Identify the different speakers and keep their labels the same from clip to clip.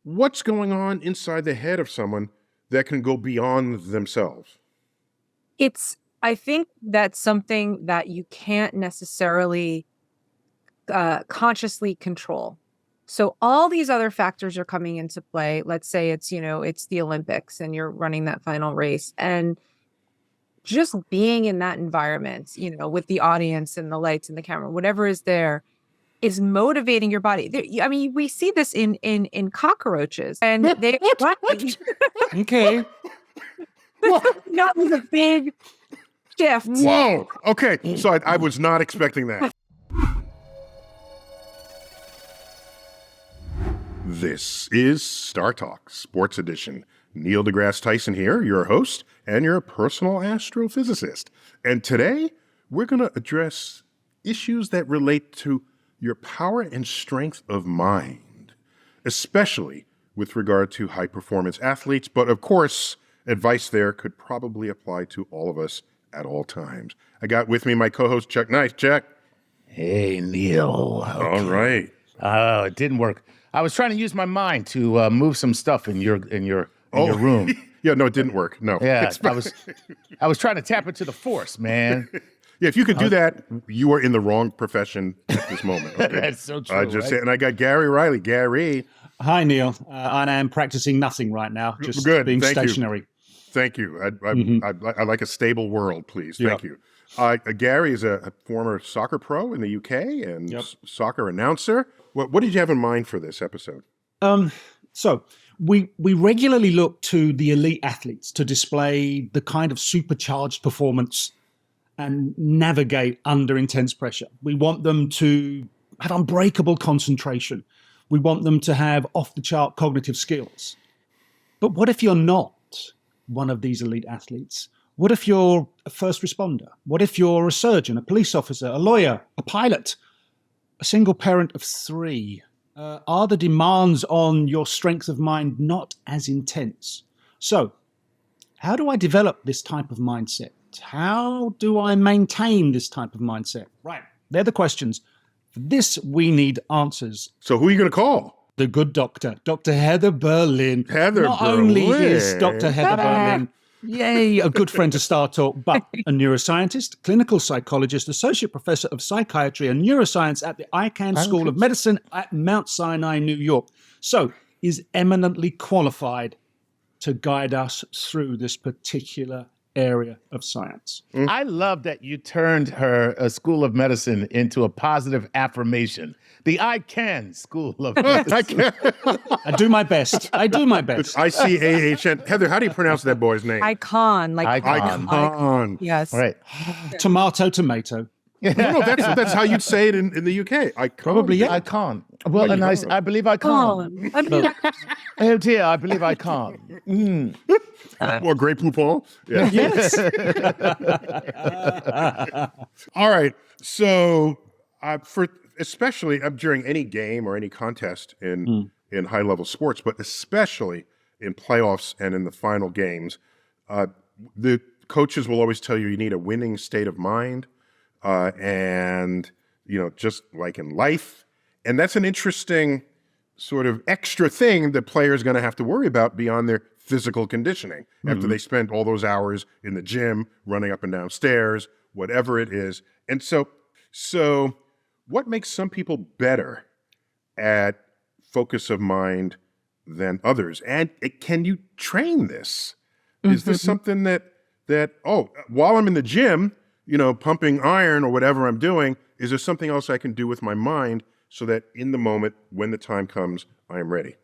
Speaker 1: what's going on inside the head of someone that can go beyond themselves?
Speaker 2: I think that's something that you can't necessarily consciously control. So all these other factors are coming into play. Let's say it's the Olympics and you're running that final race, and just being in that environment, with the audience and the lights and the camera, whatever is there, is motivating your body. I mean, we see this in cockroaches, and they
Speaker 3: Okay.
Speaker 2: not with a big shift.
Speaker 1: Whoa. Okay. So I was not expecting that. This is StarTalk, Sports Edition. Neil deGrasse Tyson here, your host and your personal astrophysicist. And today, we're going to address issues that relate to your power and strength of mind, especially with regard to high-performance athletes. But of course, advice there could probably apply to all of us at all times. I got with me my co-host, Chuck Nice. Chuck.
Speaker 3: Hey, Neil. Okay.
Speaker 1: All right.
Speaker 3: Oh, it didn't work. I was trying to use my mind to move some stuff in your room.
Speaker 1: Yeah, no, it didn't work. No.
Speaker 3: Yeah, I was trying to tap into the force, man.
Speaker 1: Yeah, if you could do that, you are in the wrong profession at this moment. Okay?
Speaker 3: That's so true.
Speaker 1: I just say, and I got Gary Riley. Gary.
Speaker 4: Hi, Neil. I am practicing nothing right now, just
Speaker 1: Good.
Speaker 4: being
Speaker 1: Thank
Speaker 4: stationary.
Speaker 1: You. Thank you. I like a stable world, please. Thank you. Gary is a former soccer pro in the UK and soccer announcer. What did you have in mind for this episode?
Speaker 4: So we regularly look to the elite athletes to display the kind of supercharged performance and navigate under intense pressure. We want them to have unbreakable concentration. We want them to have off-the-chart cognitive skills. But what if you're not one of these elite athletes? What if you're a first responder? What if you're a surgeon, a police officer, a lawyer, a pilot, a single parent of 3? Are the demands on your strength of mind not as intense? So, how do I develop this type of mindset? How do I maintain this type of mindset? Right, they're the questions. For this, we need answers.
Speaker 1: So who are you going to call?
Speaker 4: The good doctor, Dr. Heather Berlin.
Speaker 1: Heather
Speaker 4: Not
Speaker 1: Berlin.
Speaker 4: only is Dr. Heather Berlin, yay, a good friend to StarTalk, but a neuroscientist, clinical psychologist, associate professor of psychiatry and neuroscience at the Icahn School of Medicine at Mount Sinai, New York. So is eminently qualified to guide us through this particular area of science.
Speaker 3: I love that you turned her School of Medicine into a positive affirmation. The Icahn School of Medicine.
Speaker 4: I do my best.
Speaker 1: ICAHN. Heather, how do you pronounce that boy's name?
Speaker 2: Icon.
Speaker 1: Icon.
Speaker 2: Yes.
Speaker 3: All right.
Speaker 4: Tomato.
Speaker 1: No, that's how you'd say it in the UK. Icon.
Speaker 4: Probably, yeah.
Speaker 3: Icon. Well, and I believe I can't. Oh dear, I believe I can't.
Speaker 1: Or Grey Poupon. Yeah.
Speaker 4: Yes.
Speaker 1: All right. So especially during any game or any contest in high-level sports, but especially in playoffs and in the final games, the coaches will always tell you need a winning state of mind, and just like in life. And that's an interesting sort of extra thing that players are going to have to worry about beyond their physical conditioning after they spend all those hours in the gym, running up and down stairs, whatever it is. And so what makes some people better at focus of mind than others? And can you train this? Is this something that while I'm in the gym, pumping iron or whatever I'm doing, is there something else I can do with my mind so that in the moment, when the time comes, I am ready?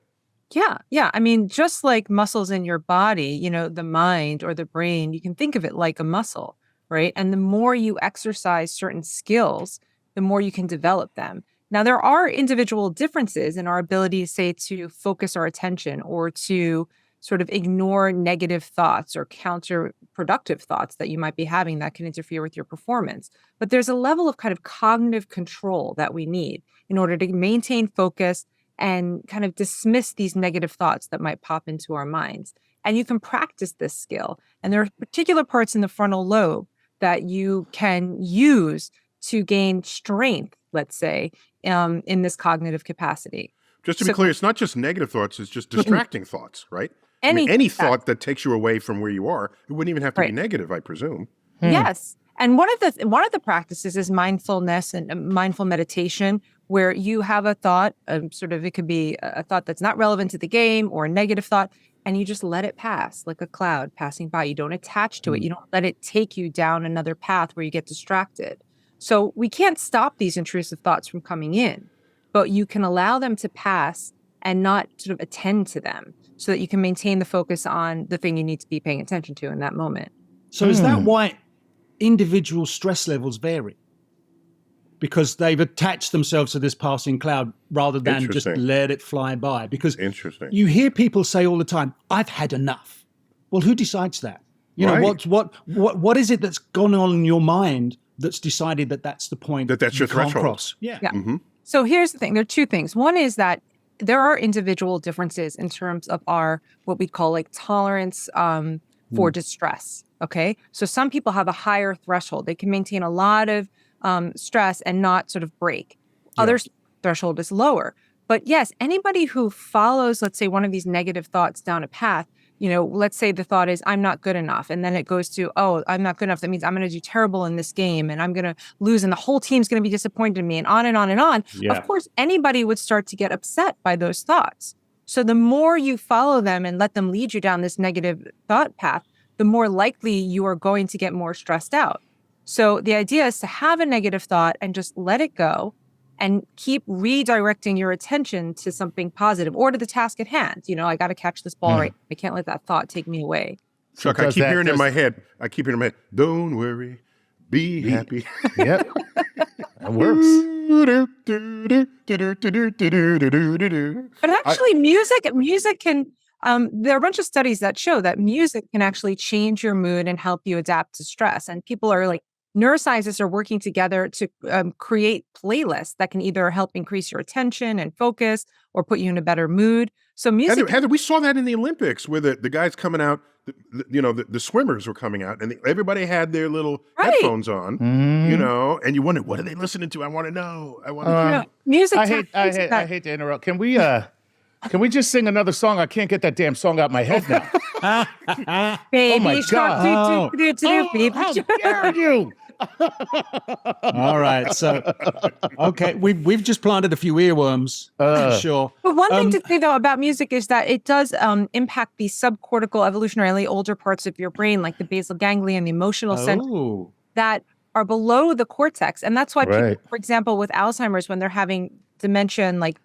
Speaker 2: Yeah. I mean, just like muscles in your body, the mind or the brain, you can think of it like a muscle, right? And the more you exercise certain skills, the more you can develop them. Now, there are individual differences in our ability, say, to focus our attention or to sort of ignore negative thoughts or counterproductive thoughts that you might be having that can interfere with your performance. But there's a level of kind of cognitive control that we need in order to maintain focus and kind of dismiss these negative thoughts that might pop into our minds. And you can practice this skill. And there are particular parts in the frontal lobe that you can use to gain strength, let's say, in this cognitive capacity.
Speaker 1: Just to be clear, it's not just negative thoughts, it's just distracting thoughts, right? I mean, any thought that takes you away from where you are, it wouldn't even have to be negative, I presume.
Speaker 2: Yes. And one of the practices is mindfulness and mindful meditation, where you have a thought, it could be a thought that's not relevant to the game or a negative thought, and you just let it pass like a cloud passing by. You don't attach to it. You don't let it take you down another path where you get distracted. So we can't stop these intrusive thoughts from coming in, but you can allow them to pass and not sort of attend to them so that you can maintain the focus on the thing you need to be paying attention to in that moment.
Speaker 4: So is that why individual stress levels vary? Because they've attached themselves to this passing cloud rather than just let it fly by. Because you hear people say all the time, "I've had enough." Well, who decides that? You know, what is it that's gone on in your mind that's decided that that's the point
Speaker 1: that's your threshold?
Speaker 4: Cross? Yeah.
Speaker 1: Mm-hmm.
Speaker 2: So here's the thing. There are two things. One is that there are individual differences in terms of our what we call like tolerance for distress. Okay. So some people have a higher threshold. They can maintain a lot of stress and not sort of break. Others' threshold is lower. But yes, anybody who follows, let's say, one of these negative thoughts down a path, you know, let's say the thought is, I'm not good enough. And then it goes to, oh, I'm not good enough. That means I'm going to do terrible in this game and I'm going to lose and the whole team's going to be disappointed in me and on and on and on. Yeah. Of course, anybody would start to get upset by those thoughts. So the more you follow them and let them lead you down this negative thought path, the more likely you are going to get more stressed out. So the idea is to have a negative thought and just let it go and keep redirecting your attention to something positive or to the task at hand. You know, I got to catch this ball right. I can't let that thought take me away.
Speaker 1: Chuck, I keep hearing in my head, don't worry, be happy.
Speaker 3: Yep. That works.
Speaker 2: But actually music can, there are a bunch of studies that show that music can actually change your mood and help you adapt to stress. And people are like, neuroscientists are working together to create playlists that can either help increase your attention and focus or put you in a better mood. So music...
Speaker 1: Heather, we saw that in the Olympics where the guys coming out, the swimmers were coming out and everybody had their little headphones on, you know, and you wondered, what are they listening to? I want to know.
Speaker 2: Music...
Speaker 3: I hate to interrupt. Can we just sing another song? I can't get that damn song out my head now.
Speaker 2: Baby,
Speaker 3: oh my God.
Speaker 2: How
Speaker 3: dare you?
Speaker 4: All right. So, okay. We've just planted a few earworms. Sure.
Speaker 2: But one thing to say, though, about music is that it does impact the subcortical, evolutionarily older parts of your brain, like the basal ganglia and the emotional centers that are below the cortex. And that's why people, for example, with Alzheimer's, when they're having dementia and like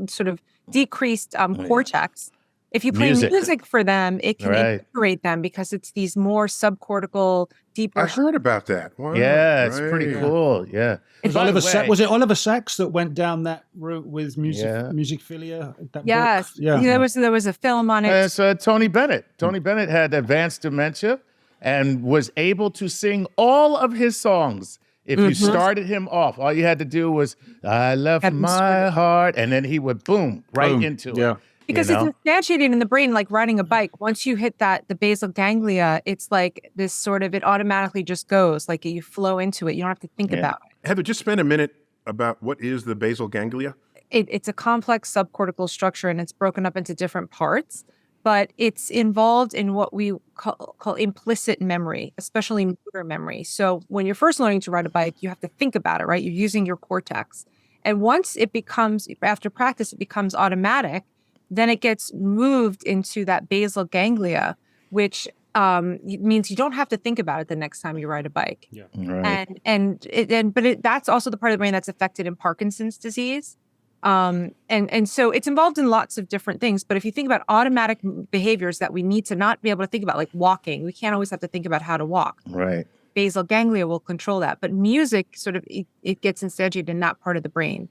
Speaker 2: sort of decreased cortex, if you play music for them, it can invigorate them because it's these more subcortical, deeper.
Speaker 1: I heard about that. Wow.
Speaker 3: Yeah, it's pretty cool. Yeah.
Speaker 4: Was it Oliver Sacks that went down that route with musicphilia?
Speaker 2: Yes.
Speaker 4: Book? Yeah.
Speaker 2: There was a film on it.
Speaker 3: So Tony Bennett. Tony Bennett had advanced dementia and was able to sing all of his songs. If you started him off, all you had to do was, I left my heart, and then he would boom into it.
Speaker 2: Because it's instantiated in the brain like riding a bike. Once you hit the basal ganglia, it's like this sort of, it automatically just goes, like you flow into it. You don't have to think about it.
Speaker 1: Heather, just spend a minute about what is the basal ganglia?
Speaker 2: It's a complex subcortical structure and it's broken up into different parts, but it's involved in what we call implicit memory, especially motor memory. So when you're first learning to ride a bike, you have to think about it, right? You're using your cortex. And once it becomes, after practice, it becomes automatic, then it gets moved into that basal ganglia, which means you don't have to think about it the next time you ride a bike.
Speaker 4: Yeah.
Speaker 2: Right. But that's also the part of the brain that's affected in Parkinson's disease. And so it's involved in lots of different things. But if you think about automatic behaviors that we need to not be able to think about, like walking, we can't always have to think about how to walk.
Speaker 3: Right.
Speaker 2: Basal ganglia will control that. But music sort of, it gets instantiated in that part of the brain.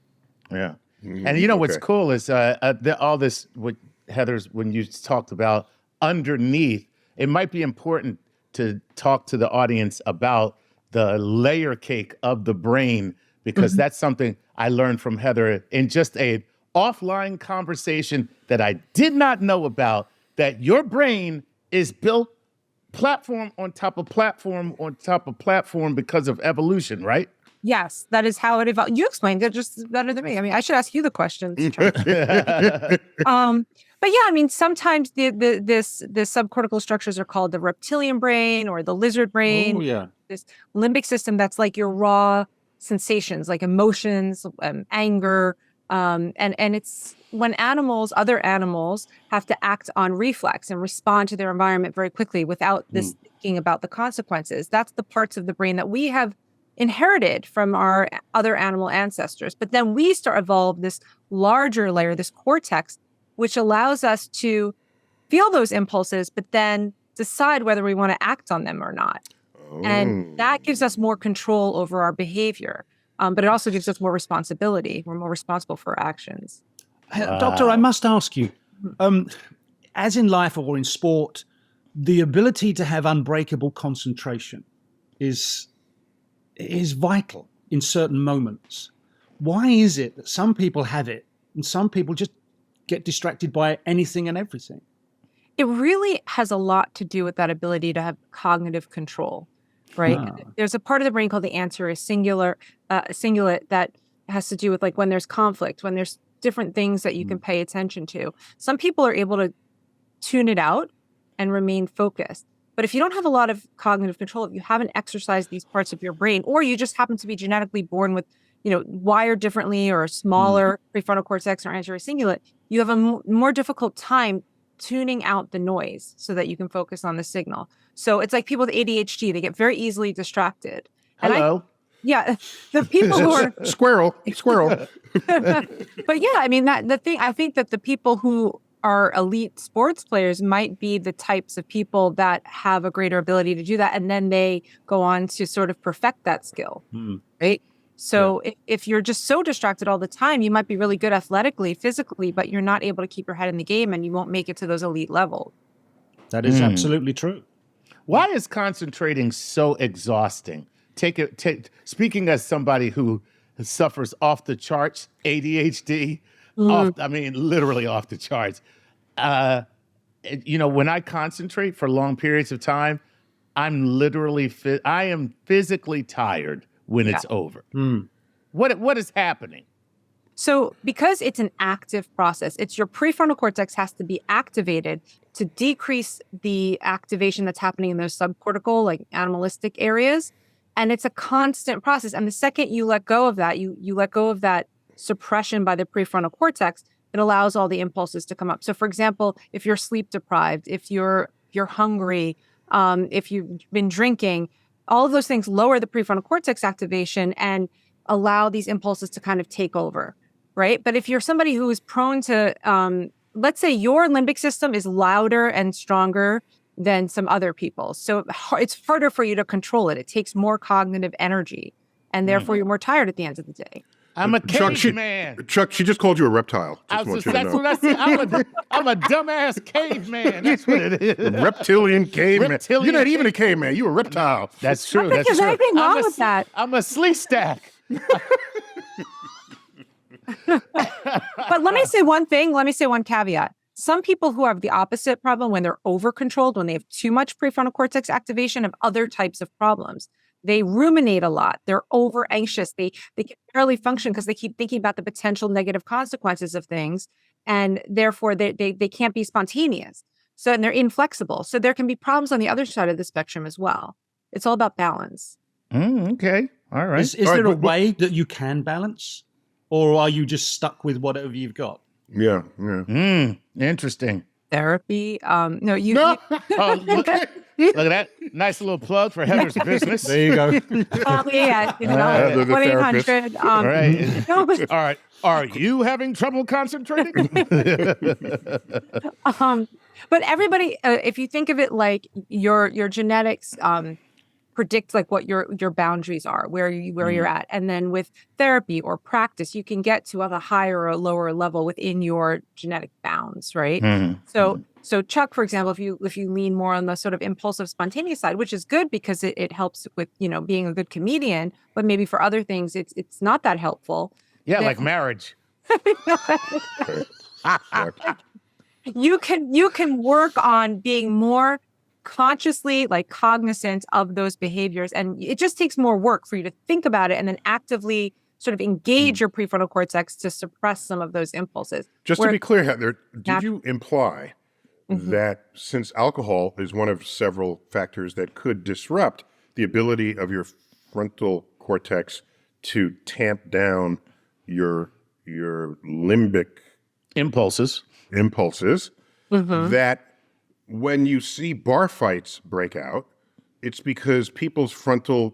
Speaker 3: Yeah. And you know what's cool is all this, what Heather's, when you talked about underneath, it might be important to talk to the audience about the layer cake of the brain, because that's something I learned from Heather in just a offline conversation that I did not know about, that your brain is built platform on top of platform on top of platform because of evolution, right?
Speaker 2: Yes, that is how it evolved. You explained it just better than me. I mean, I should ask you the questions. But yeah, I mean, sometimes the subcortical structures are called the reptilian brain or the lizard brain.
Speaker 4: Oh, yeah.
Speaker 2: This limbic system that's like your raw sensations, like emotions, anger, and it's when other animals have to act on reflex and respond to their environment very quickly without this thinking about the consequences. That's the parts of the brain that we have inherited from our other animal ancestors. But then we evolve this larger layer, this cortex, which allows us to feel those impulses, but then decide whether we want to act on them or not. And that gives us more control over our behavior. But it also gives us more responsibility. We're more responsible for our actions.
Speaker 4: Doctor, I must ask you, as in life or in sport, the ability to have unbreakable concentration is vital in certain moments. Why is it that some people have it and some people just get distracted by anything and everything?
Speaker 2: It really has a lot to do with that ability to have cognitive control, right? There's a part of the brain called the anterior cingulate that has to do with like when there's conflict, when there's different things that you can pay attention to. Some people are able to tune it out and remain focused. But if you don't have a lot of cognitive control, if you haven't exercised these parts of your brain, or you just happen to be genetically born with, wired differently or a smaller prefrontal cortex or anterior cingulate, you have a more difficult time tuning out the noise so that you can focus on the signal. So it's like people with ADHD, they get very easily distracted.
Speaker 3: Hello.
Speaker 2: The people who are
Speaker 1: squirrel.
Speaker 2: But yeah, I mean, I think that the people who are elite sports players might be the types of people that have a greater ability to do that. And then they go on to sort of perfect that skill, right? So if you're just so distracted all the time, you might be really good athletically, physically, but you're not able to keep your head in the game and you won't make it to those elite levels.
Speaker 4: That is absolutely true.
Speaker 3: Why is concentrating so exhausting? Speaking as somebody who suffers off the charts, ADHD, literally off the charts. When I concentrate for long periods of time, I'm literally I am physically tired when it's over. What is happening?
Speaker 2: So because it's an active process, it's your prefrontal cortex has to be activated to decrease the activation that's happening in those subcortical, like animalistic areas. And it's a constant process. And the second you let go of that, you let go of that suppression by the prefrontal cortex, it allows all the impulses to come up. So for example, if you're sleep deprived, if you're hungry, if you've been drinking, all of those things lower the prefrontal cortex activation and allow these impulses to kind of take over, right? But if you're somebody who is prone to, let's say your limbic system is louder and stronger than some other people. So it's harder for you to control it. It takes more cognitive energy, and therefore you're more tired at the end of the day.
Speaker 3: I'm a caveman.
Speaker 1: Chuck, she just called you a reptile.
Speaker 3: That's what I said. I'm a dumbass caveman. That's what it is.
Speaker 1: Reptilian caveman. You're not even a caveman. You're a reptile.
Speaker 3: That's true.
Speaker 2: I think there's anything wrong with that.
Speaker 3: I'm a sleep stack.
Speaker 2: But let me say one thing. Let me say one caveat. Some people who have the opposite problem, when they're over-controlled, when they have too much prefrontal cortex activation, have other types of problems. They ruminate a lot. They're over-anxious. They can barely function because they keep thinking about the potential negative consequences of things, and therefore they can't be spontaneous. So, and they're inflexible. So there can be problems on the other side of the spectrum as well. It's all about balance.
Speaker 3: Okay. All right.
Speaker 4: Is there a way that you can balance? Or are you just stuck with whatever you've got?
Speaker 1: Yeah.
Speaker 3: Interesting.
Speaker 2: Therapy. No, you.
Speaker 3: Oh, look at that. Nice little plug for Heather's business.
Speaker 4: There you go.
Speaker 2: Yeah. 1-800.
Speaker 3: All right.
Speaker 2: No, but,
Speaker 3: All right. Are you having trouble concentrating?
Speaker 2: but everybody, if you think of it like your genetics, predict like what your boundaries are, where you're at. And then with therapy or practice, you can get to a higher or a lower level within your genetic bounds, right? So Chuck, for example, if you lean more on the sort of impulsive, spontaneous side, which is good because it helps with, being a good comedian, but maybe for other things, it's not that helpful.
Speaker 3: Yeah, like marriage.
Speaker 2: You can work on being more consciously like cognizant of those behaviors. And it just takes more work for you to think about it and then actively sort of engage your prefrontal cortex to suppress some of those impulses.
Speaker 1: Just to be clear, Heather, did you imply that since alcohol is one of several factors that could disrupt the ability of your frontal cortex to tamp down your limbic
Speaker 3: impulses,
Speaker 1: that when you see bar fights break out, it's because people's prefrontal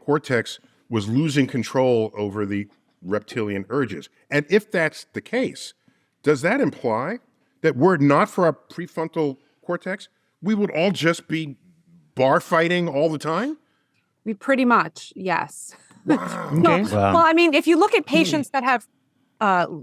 Speaker 1: cortex was losing control over the reptilian urges? And if that's the case, does that imply that were it not for our prefrontal cortex, we would all just be bar fighting all the time?
Speaker 2: We pretty much, yes.
Speaker 1: Wow.
Speaker 3: Okay.
Speaker 2: Well, I mean, if you look at patients that have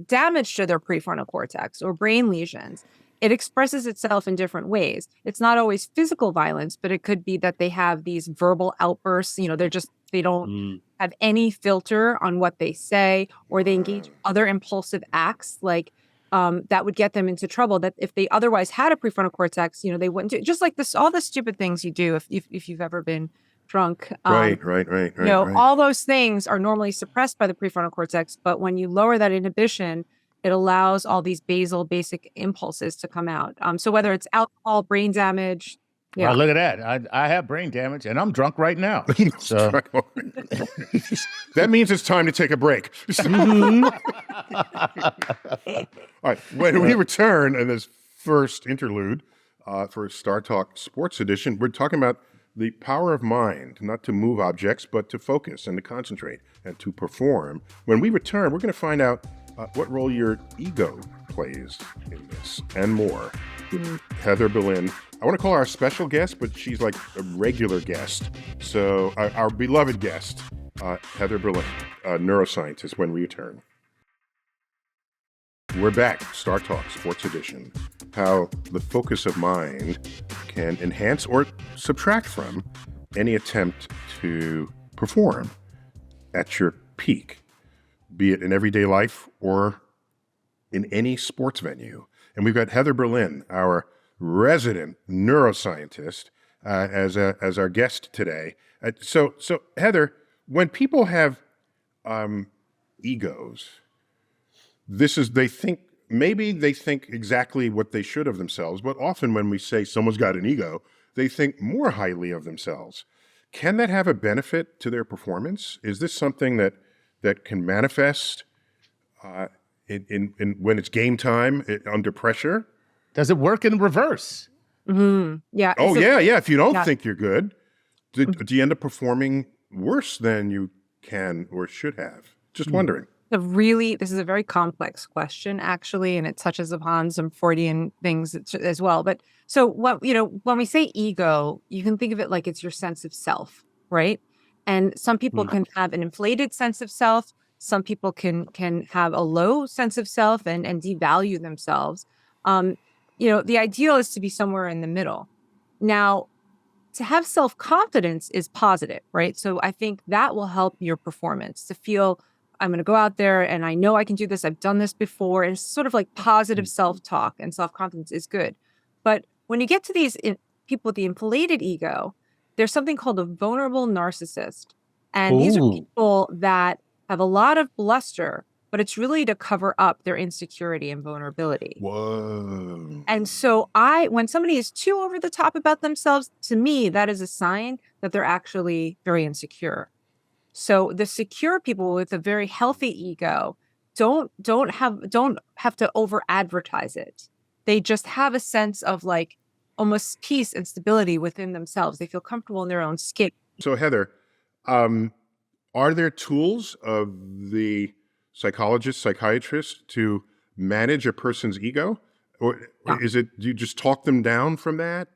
Speaker 2: damage to their prefrontal cortex or brain lesions, it expresses itself in different ways. It's not always physical violence, but it could be that they have these verbal outbursts. You know, they don't have any filter on what they say, or they engage in other impulsive acts like that would get them into trouble. That if they otherwise had a prefrontal cortex, you know, they wouldn't do. Just like all the stupid things you do if you've ever been drunk.
Speaker 1: Right.
Speaker 2: You know, all those things are normally suppressed by the prefrontal cortex, but when you lower that inhibition, it allows all these basal basic impulses to come out. So whether it's alcohol, brain damage. Yeah.
Speaker 3: Well, look at that. I have brain damage and I'm drunk right now. So
Speaker 1: that means it's time to take a break. All right. When we return in this first interlude for StarTalk Sports Edition, we're talking about the power of mind, not to move objects, but to focus and to concentrate and to perform. When we return, we're going to find out what role your ego plays in this and more. Heather Berlin. I want to call her our special guest, but she's like a regular guest. So our beloved guest, Heather Berlin, neuroscientist, when we return. We're back, StarTalk Sports Edition. How the focus of mind can enhance or subtract from any attempt to perform at your peak, be it in everyday life or in any sports venue. And we've got Heather Berlin, our resident neuroscientist, as our guest today. So Heather, when people have egos, they think exactly what they should of themselves, but often when we say someone's got an ego, they think more highly of themselves. Can that have a benefit to their performance? Is this something that can manifest in when it's game time under pressure?
Speaker 3: Does it work in reverse?
Speaker 2: Yeah.
Speaker 1: Oh, yeah. If you don't think you're good, do you end up performing worse than you can or should have? Just wondering.
Speaker 2: This is a very complex question, actually, and it touches upon some Freudian things as well. But so when we say ego, you can think of it like it's your sense of self, right? And some people can have an inflated sense of self. Some people can have a low sense of self and devalue themselves. The ideal is to be somewhere in the middle. Now, to have self-confidence is positive, right? So I think that will help your performance to feel, I'm going to go out there and I know I can do this. I've done this before. And it's sort of like positive self-talk and self-confidence is good. But when you get to these people with the inflated ego, there's something called a vulnerable narcissist. And these are people that have a lot of bluster, but it's really to cover up their insecurity and vulnerability.
Speaker 1: Whoa.
Speaker 2: And so when somebody is too over the top about themselves, to me, that is a sign that they're actually very insecure. So the secure people with a very healthy ego don't have to over advertise it. They just have a sense of like almost peace and stability within themselves. They feel comfortable in their own skin.
Speaker 1: So Heather, are there tools of the psychiatrist to manage a person's ego? Or is it, do you just talk them down from that?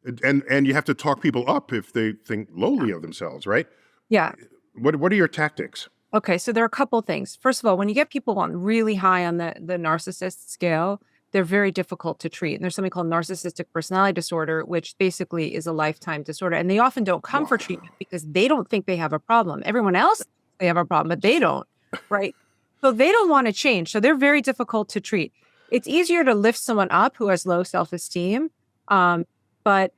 Speaker 1: And you have to talk people up if they think lowly of themselves, right?
Speaker 2: Yeah.
Speaker 1: What are your tactics?
Speaker 2: Okay, so there are a couple things. First of all, when you get people on really high on the narcissist scale, they're very difficult to treat. And there's something called narcissistic personality disorder, which basically is a lifetime disorder. And they often don't come for treatment because they don't think they have a problem. Everyone else, they have a problem, but they don't, right? So they don't want to change. So they're very difficult to treat. It's easier to lift someone up who has low self-esteem But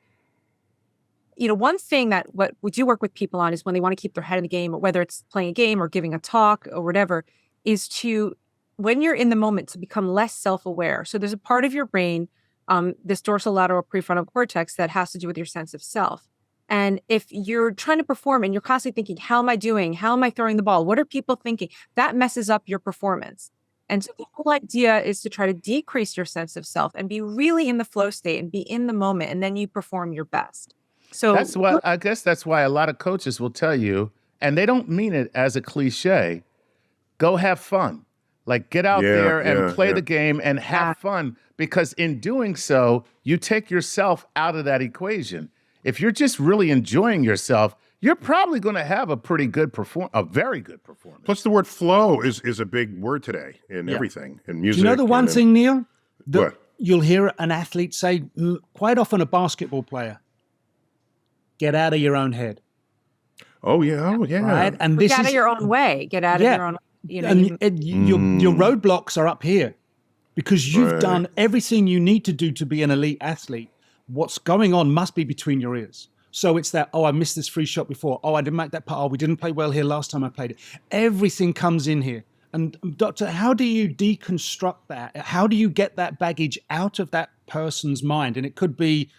Speaker 2: one thing that what we do work with people on is when they want to keep their head in the game, whether it's playing a game or giving a talk or whatever, is to, when you're in the moment, to become less self-aware. So there's a part of your brain, this dorsolateral prefrontal cortex, that has to do with your sense of self. And if you're trying to perform and you're constantly thinking, how am I doing? How am I throwing the ball? What are people thinking? That messes up your performance. And so the whole idea is to try to decrease your sense of self and be really in the flow state and be in the moment, and then you perform your best. So
Speaker 3: that's why, I guess that's why a lot of coaches will tell you, and they don't mean it as a cliche, go have fun. Like, get out there and play the game and have fun, because in doing so, you take yourself out of that equation. If you're just really enjoying yourself, you're probably going to have a pretty good a very good performance.
Speaker 1: Plus, the word flow is a big word today in everything, in music.
Speaker 4: Do you know the one thing, Neil?
Speaker 1: What?
Speaker 4: You'll hear an athlete say, quite often a basketball player, get out of your own head.
Speaker 1: Oh, yeah. Oh, yeah.
Speaker 4: Right? And
Speaker 2: get out of your own way. Get out of your own,
Speaker 4: your roadblocks are up here because you've done everything you need to do to be an elite athlete. What's going on must be between your ears. So it's that, I missed this free shot before. I didn't make that part. We didn't play well here last time I played it. Everything comes in here. And Doctor, how do you deconstruct that? How do you get that baggage out of that person's mind? And it could be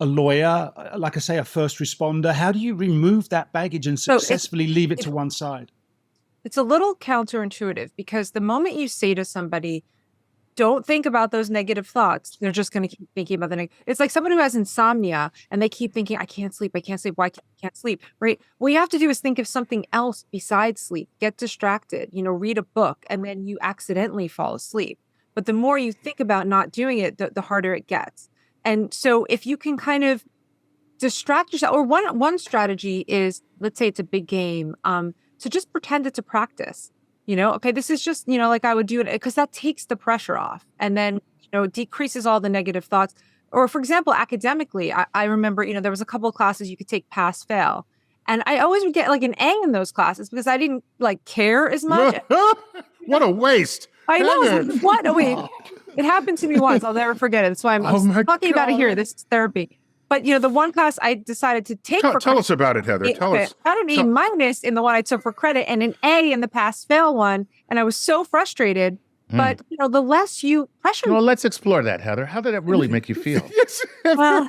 Speaker 4: a lawyer, like I say, a first responder. How do you remove that baggage and successfully leave it to one side?
Speaker 2: It's a little counterintuitive, because the moment you say to somebody, don't think about those negative thoughts, they're just going to keep thinking about the negative. It's like someone who has insomnia and they keep thinking, I can't sleep. Why can't sleep? Right? What you have to do is think of something else besides sleep. Get distracted, read a book, and then you accidentally fall asleep. But the more you think about not doing it, the harder it gets. And so if you can kind of distract yourself, or one strategy is, let's say it's a big game, to just pretend it's a practice. Okay, this is just, like I would do it, because that takes the pressure off, and then, decreases all the negative thoughts. Or for example, academically, I remember, there was a couple of classes you could take pass fail. And I always would get like an A in those classes because I didn't care as much.
Speaker 1: What a waste.
Speaker 2: I know. Like, what? Oh, wait. It happened to me once. I'll never forget it. That's why I'm talking about it here. This is therapy. But, the one class I decided to take
Speaker 1: Tell us about it, Heather. Tell us.
Speaker 2: I had an E minus in the one I took for credit and an A in the pass-fail one. And I was so frustrated. But, the less you pressure...
Speaker 3: Well, let's explore that, Heather. How did that really make you feel?
Speaker 2: Well...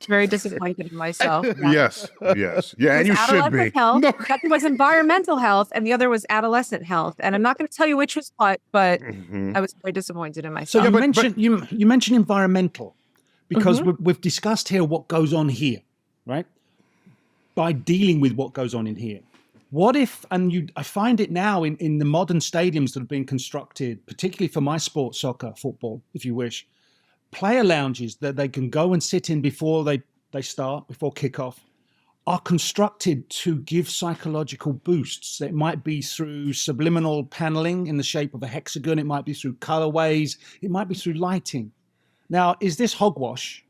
Speaker 2: Very disappointed in myself.
Speaker 1: Yes. Yeah, and you should be.
Speaker 2: Health. No. That was environmental health, and the other was adolescent health. And I'm not going to tell you which was what, but I was very disappointed in myself.
Speaker 4: So you mentioned environmental, because we've discussed here what goes on here, right? By dealing with what goes on in here. What if, I find it now in the modern stadiums that have been constructed, particularly for my sport, soccer, football, if you wish, player lounges that they can go and sit in before they start, before kickoff, are constructed to give psychological boosts. It might be through subliminal paneling in the shape of a hexagon. It might be through colorways. It might be through lighting. Now, is this hogwash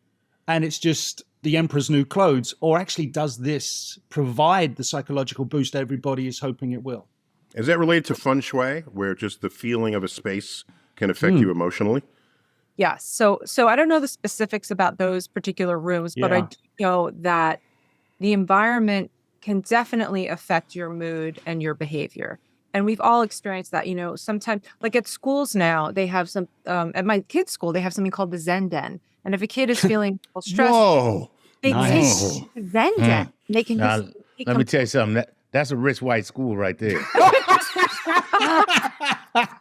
Speaker 4: and it's just the emperor's new clothes, or actually does this provide the psychological boost everybody is hoping it will?
Speaker 1: Is that related to feng shui, where just the feeling of a space can affect you emotionally?
Speaker 2: Yes. So I don't know the specifics about those particular rooms, but I do know that the environment can definitely affect your mood and your behavior. And we've all experienced that, sometimes, like at schools now, they have some, at my kids' school, they have something called the Zen Den. And if a kid is feeling stressed, they take Zen Den. They can just...
Speaker 3: Let me tell you something. That's a rich white school right there.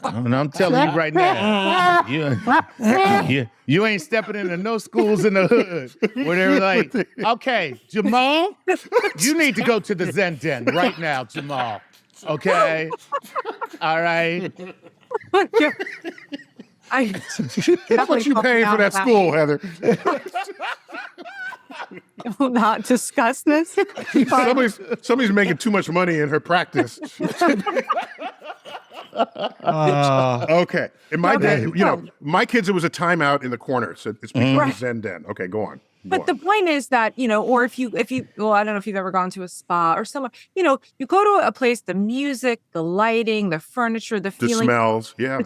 Speaker 3: And I'm telling you right now, you ain't stepping into no schools in the hood where they're like, okay, Jamal, you need to go to the Zen Den right now, Jamal. Okay? All right?
Speaker 1: How much you paying for that school, Heather?
Speaker 2: I will not discuss this.
Speaker 1: Somebody's making too much money in her practice. Okay. In my day, my kids, it was a timeout in the corner. So it's become Zen Den. Okay, go on.
Speaker 2: But the point is that, or if you, well, I don't know if you've ever gone to a spa or somewhere, you go to a place, the music, the lighting, the furniture, the feeling.
Speaker 1: The smells, yeah.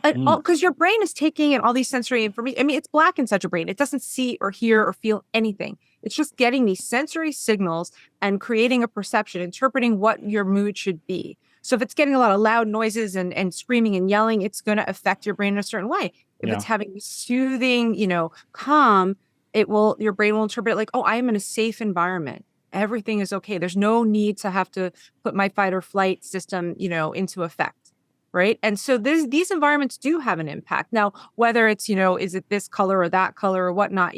Speaker 2: Because your brain is taking in all these sensory information. I mean, it's black in such a brain. It doesn't see or hear or feel anything. It's just getting these sensory signals and creating a perception, interpreting what your mood should be. So if it's getting a lot of loud noises and screaming and yelling, it's going to affect your brain in a certain way. If it's having soothing, calm, your brain will interpret it like, oh, I am in a safe environment. Everything is okay. There's no need to have to put my fight or flight system, into effect. Right. And so these environments do have an impact. Now, whether it's, is it this color or that color or whatnot,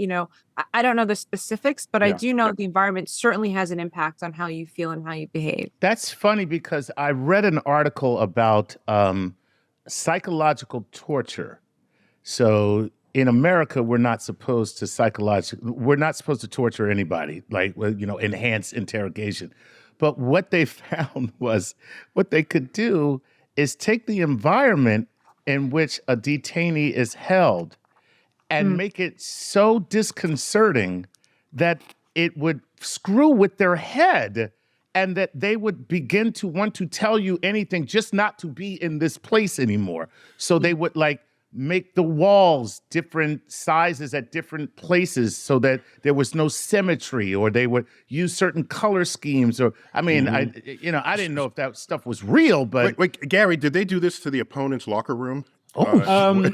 Speaker 2: I don't know the specifics, but I do know the environment certainly has an impact on how you feel and how you behave.
Speaker 3: That's funny because I read an article about psychological torture. So in America, we're not supposed to torture anybody, like, enhanced interrogation. But what they found was what they could do is take the environment in which a detainee is held and make it so disconcerting that it would screw with their head and that they would begin to want to tell you anything just not to be in this place anymore. So they would make the walls different sizes at different places so that there was no symmetry, or they would use certain color schemes. Or, I didn't know if that stuff was real, but
Speaker 1: wait, Gary, did they do this to the opponent's locker room?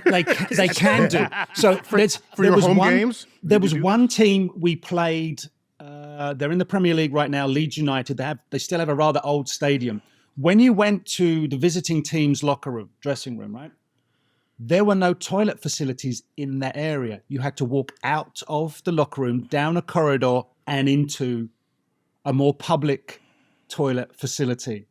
Speaker 4: They can do. So
Speaker 1: for your home games?
Speaker 4: There was one team we played. They're in the Premier League right now, Leeds United. They still have a rather old stadium. When you went to the visiting team's dressing room, right? There were no toilet facilities in that area. You had to walk out of the locker room, down a corridor, and into a more public toilet facility.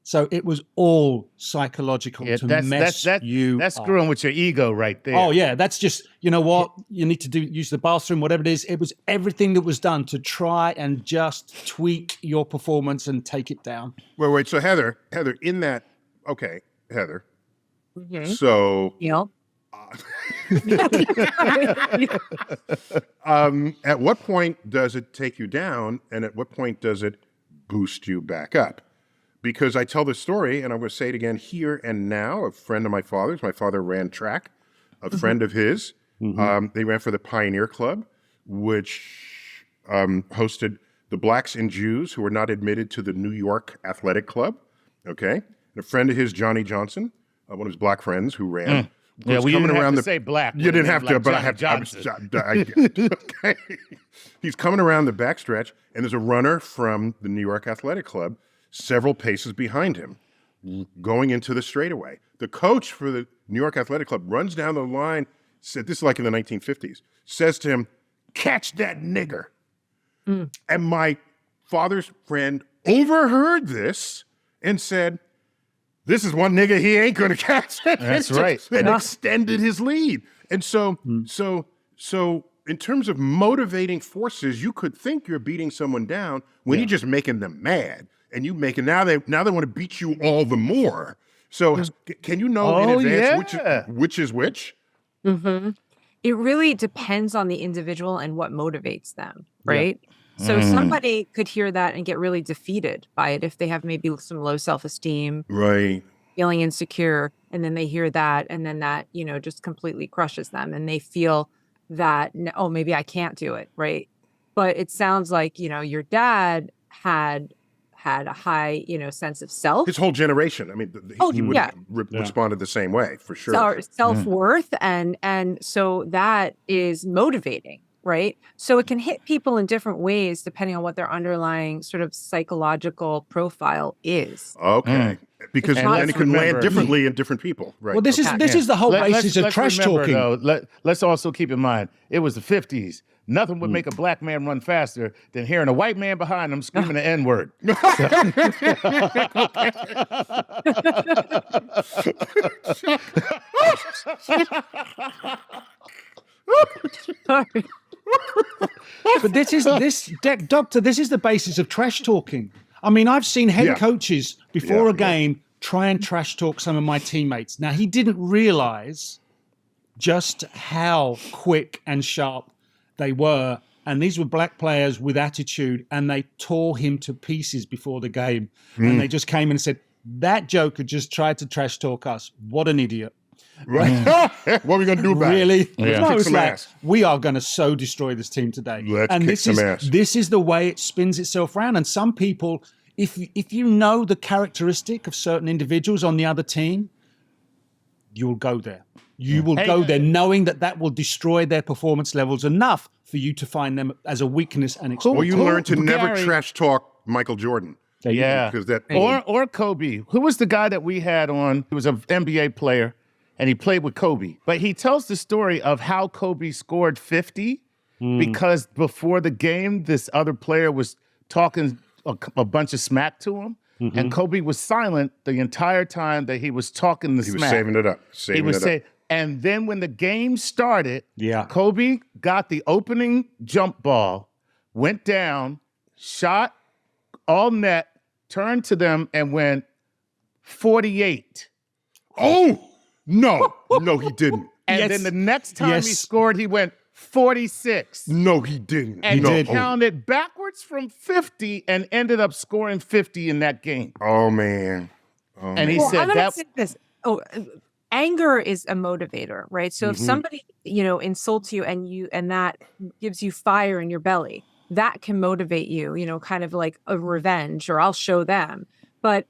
Speaker 4: So it was all psychological to mess you
Speaker 3: That's
Speaker 4: up.
Speaker 3: screwing with your ego right there.
Speaker 4: Oh, yeah. That's just, you know what? You need to use the bathroom, whatever it is. It was everything that was done to try and just tweak your performance and take it down.
Speaker 1: Wait. So Heather, in that, okay, Heather.
Speaker 2: Mm-hmm.
Speaker 1: So, at what point does it take you down, and at what point does it boost you back up? Because I tell this story, and I'm going to say it again here and now. A friend of my father's, my father ran track. A friend of his, they ran for the Pioneer Club, which hosted the blacks and Jews who were not admitted to the New York Athletic Club. Okay, and a friend of his, Johnny Johnson. One of his black friends who ran.
Speaker 3: Yeah, well, you didn't have to say black.
Speaker 1: You didn't have to, but I have to. Okay. He's coming around the backstretch, and there's a runner from the New York Athletic Club several paces behind him, going into the straightaway. The coach for the New York Athletic Club runs down the line, said, this is like in the 1950s, says to him, "Catch that nigger." And my father's friend overheard this and said, "This is one nigga he ain't gonna catch it."
Speaker 3: That's right.
Speaker 1: And extended his lead. And so in terms of motivating forces, you could think you're beating someone down when you're just making them mad. And now they want to beat you all the more. So can you know in advance which is which?
Speaker 2: Mm-hmm. It really depends on the individual and what motivates them, right? Yeah. So somebody could hear that and get really defeated by it if they have maybe some low self-esteem,
Speaker 1: right?
Speaker 2: Feeling insecure, and then they hear that, and then that, just completely crushes them, and they feel that, oh, maybe I can't do it, right? But it sounds like, your dad had a high, sense of self.
Speaker 1: His whole generation. I mean, he would have responded the same way, for sure.
Speaker 2: Self-worth, and so that is motivating. Right. So it can hit people in different ways depending on what their underlying sort of psychological profile is.
Speaker 1: Okay. Because then it can land differently in different people. Right.
Speaker 4: Well, this is the whole basis of trash talking.
Speaker 3: Though, let's also keep in mind, it was the 50s. Nothing would make a black man run faster than hearing a white man behind him screaming the N-word.
Speaker 4: But this is the basis of trash talking. I mean, I've seen head coaches before a game try and trash talk some of my teammates. Now, he didn't realize just how quick and sharp they were. And these were black players with attitude, and they tore him to pieces before the game. And they just came and said, "That joker just tried to trash talk us. What an idiot."
Speaker 1: Right. What are we going to do about
Speaker 4: Really?
Speaker 1: it? Let's
Speaker 4: No,
Speaker 1: kick
Speaker 4: it's
Speaker 1: some
Speaker 4: like,
Speaker 1: ass.
Speaker 4: we are going to so destroy this team today.
Speaker 1: Let's
Speaker 4: and
Speaker 1: kick some ass.
Speaker 4: This is the way it spins itself around. And some people, if you know the characteristic of certain individuals on the other team, you'll go there. You will go there knowing that will destroy their performance levels enough for you to find them as a weakness and exploit.
Speaker 1: Well, you learn to never
Speaker 3: Gary.
Speaker 1: trash talk Michael Jordan.
Speaker 3: Yeah.
Speaker 1: Because that
Speaker 3: Or Kobe. Who was the guy that we had on? He was an NBA player, and he played with Kobe. But he tells the story of how Kobe scored 50 because before the game, this other player was talking a bunch of smack to him. And Kobe was silent the entire time that he was talking the
Speaker 1: he
Speaker 3: smack.
Speaker 1: was saving it up.
Speaker 3: And then when the game started,
Speaker 4: Yeah.
Speaker 3: Kobe got the opening jump ball, went down, shot all net, turned to them and went 48.
Speaker 1: Oh, no. No, he didn't.
Speaker 3: And
Speaker 4: Yes.
Speaker 3: then the next time he
Speaker 4: Yes.
Speaker 3: scored, he went 46.
Speaker 1: No, he didn't.
Speaker 3: And
Speaker 1: no.
Speaker 3: he counted backwards from 50 and ended up scoring 50 in that game.
Speaker 1: Oh, man. Oh,
Speaker 3: And he
Speaker 2: Well,
Speaker 3: said
Speaker 2: I'm gonna
Speaker 3: that
Speaker 2: say this. Anger is a motivator, right? So if somebody, insults you and that gives you fire in your belly, that can motivate you, kind of like a revenge, or I'll show them. But